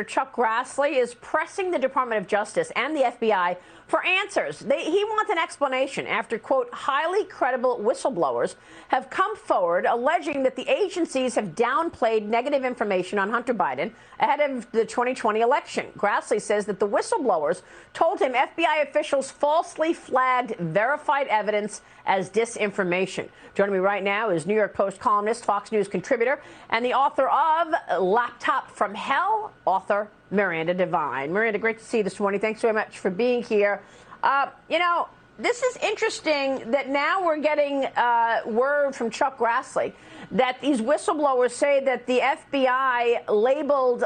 Chuck Grassley is pressing the Department of Justice and the FBI for answers. He wants an explanation after, quote, highly credible whistleblowers have come forward alleging that the agencies have downplayed negative information on Hunter Biden ahead of the 2020 election. Grassley says that the whistleblowers told him FBI officials falsely flagged verified evidence as disinformation. Joining me right now is New York Post columnist, Fox News contributor, and the author of Laptop from Hell, author Miranda Devine. Miranda, great to see you this morning. Thanks very much for being here. This is interesting that now we're getting word from Chuck Grassley that these whistleblowers say that the FBI labeled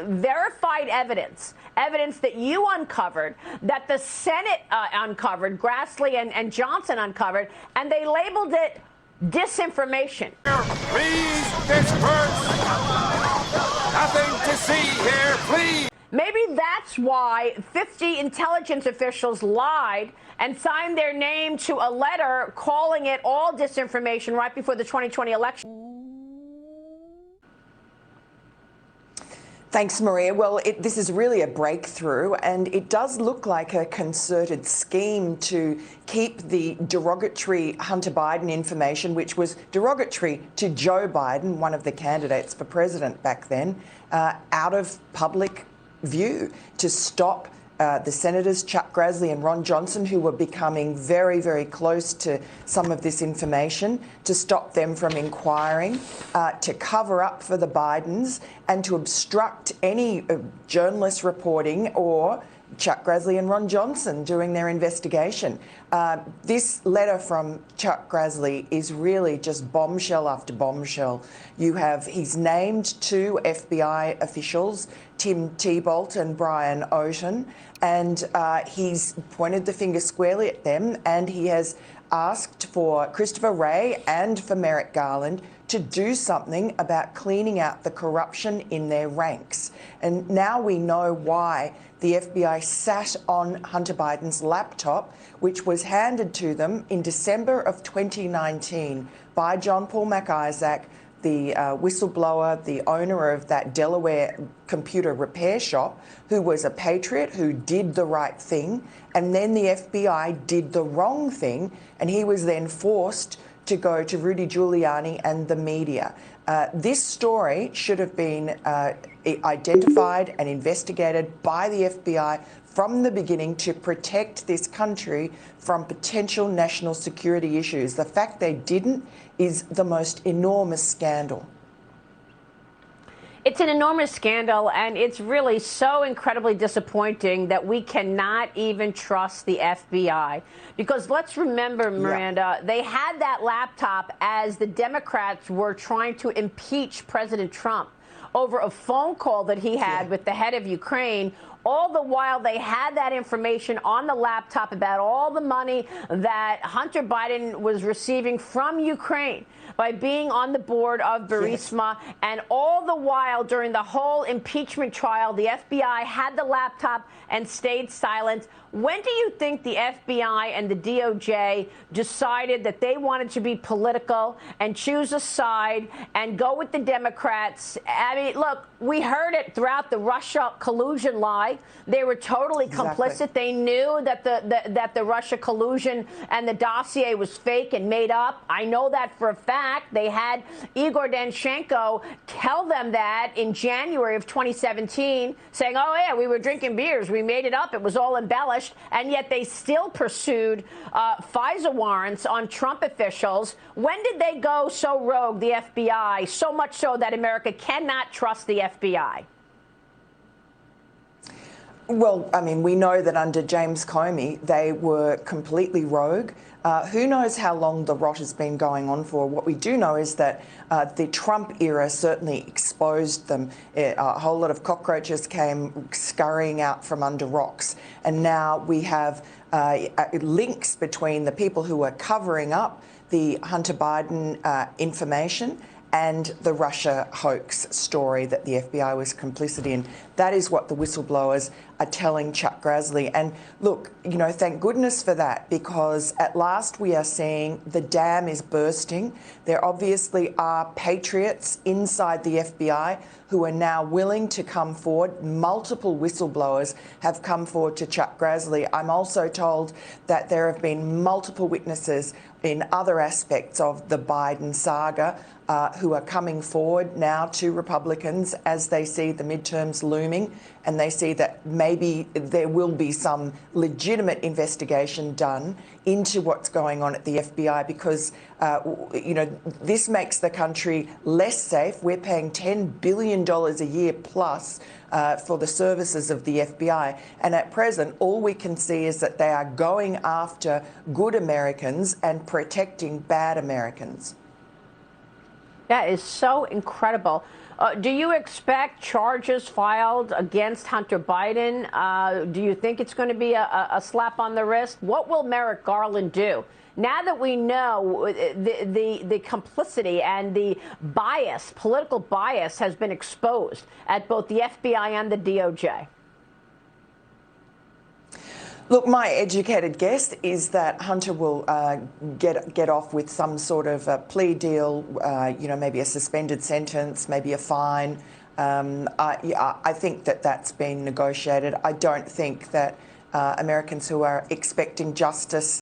verified evidence that you uncovered, that the Senate uncovered, Grassley and Johnson uncovered, and they labeled it disinformation. Please disperse. Nothing to see here, please. Maybe that's why 50 intelligence officials lied and signed their name to a letter calling it all disinformation right before the 2020 election. Thanks, Maria. Well, this is really a breakthrough, and it does look like a concerted scheme to keep the derogatory Hunter Biden information, which was derogatory to Joe Biden, one of the candidates for president back then, out of public view, to stop the senators Chuck Grassley and Ron Johnson, who were becoming very, very close to some of this information, to stop them from inquiring, to cover up for the Bidens, and to obstruct any journalist reporting or Chuck Grassley and Ron Johnson doing their investigation. This letter from Chuck Grassley is really just bombshell after bombshell. He's named two FBI officials, Tim Thibault and Brian Oten, and he's pointed the finger squarely at them, and he has asked for Christopher Wray and for Merrick Garland to do something about cleaning out the corruption in their ranks. And now we know why the FBI sat on Hunter Biden's laptop, which was handed to them in December of 2019 by John Paul MacIsaac, the whistleblower, the owner of that Delaware computer repair shop, who was a patriot, who did the right thing, and then the FBI did the wrong thing, and he was then forced to go to Rudy Giuliani and the media. This story should have been identified and investigated by the FBI from the beginning to protect this country from potential national security issues. The fact they didn't is the most enormous scandal. It's an enormous scandal, and it's really so incredibly disappointing that we cannot even trust the FBI. Because let's remember, Miranda, they had that laptop as the Democrats were trying to impeach President Trump over a phone call that he had with the head of Ukraine. All the while, they had that information on the laptop about all the money that Hunter Biden was receiving from Ukraine by being on the board of Burisma. And all the while, during the whole impeachment trial, the FBI had the laptop and stayed silent. When do you think the FBI and the DOJ decided that they wanted to be political and choose a side and go with the Democrats? I mean, look, we heard it throughout the Russia collusion lie. They were totally complicit. They knew that the Russia collusion and the dossier was fake and made up. I know that for a fact. They had Igor Danchenko tell them that in January of 2017, saying, oh, yeah, we were drinking beers. We made it up. It was all embellished. And yet they still pursued FISA warrants on Trump officials. When did they go so rogue, the FBI, so much so that America cannot trust the FBI? Well, I mean, we know that under James Comey, they were completely rogue. Who knows how long the rot has been going on for? What we do know is that the Trump era certainly exposed them. A whole lot of cockroaches came scurrying out from under rocks. And now we have links between the people who are covering up the Hunter Biden information and the Russia hoax story that the FBI was complicit in. That is what the whistleblowers are telling Chuck Grassley. And look, you know, thank goodness for that, because at last we are seeing the dam is bursting. There obviously are patriots inside the FBI who are now willing to come forward. Multiple whistleblowers have come forward to Chuck Grassley. I'm also told that there have been multiple witnesses in other aspects of the Biden saga who are coming forward now to Republicans as they see the midterms looming and they see that maybe there will be some legitimate investigation done into what's going on at the FBI, because, you know, this makes the country less safe. We're paying $10 billion a year plus for the services of the FBI. And at present, all we can see is that they are going after good Americans and protecting bad Americans. That is so incredible. Do you expect charges filed against Hunter Biden? Do you think it's going to be a slap on the wrist? What will Merrick Garland do? Now that we know the complicity and the bias, political bias, has been exposed at both the FBI and the DOJ. Look, my educated guess is that Hunter will get off with some sort of a plea deal, you know, maybe a suspended sentence, maybe a fine. I think that that's been negotiated. I don't think that Americans who are expecting justice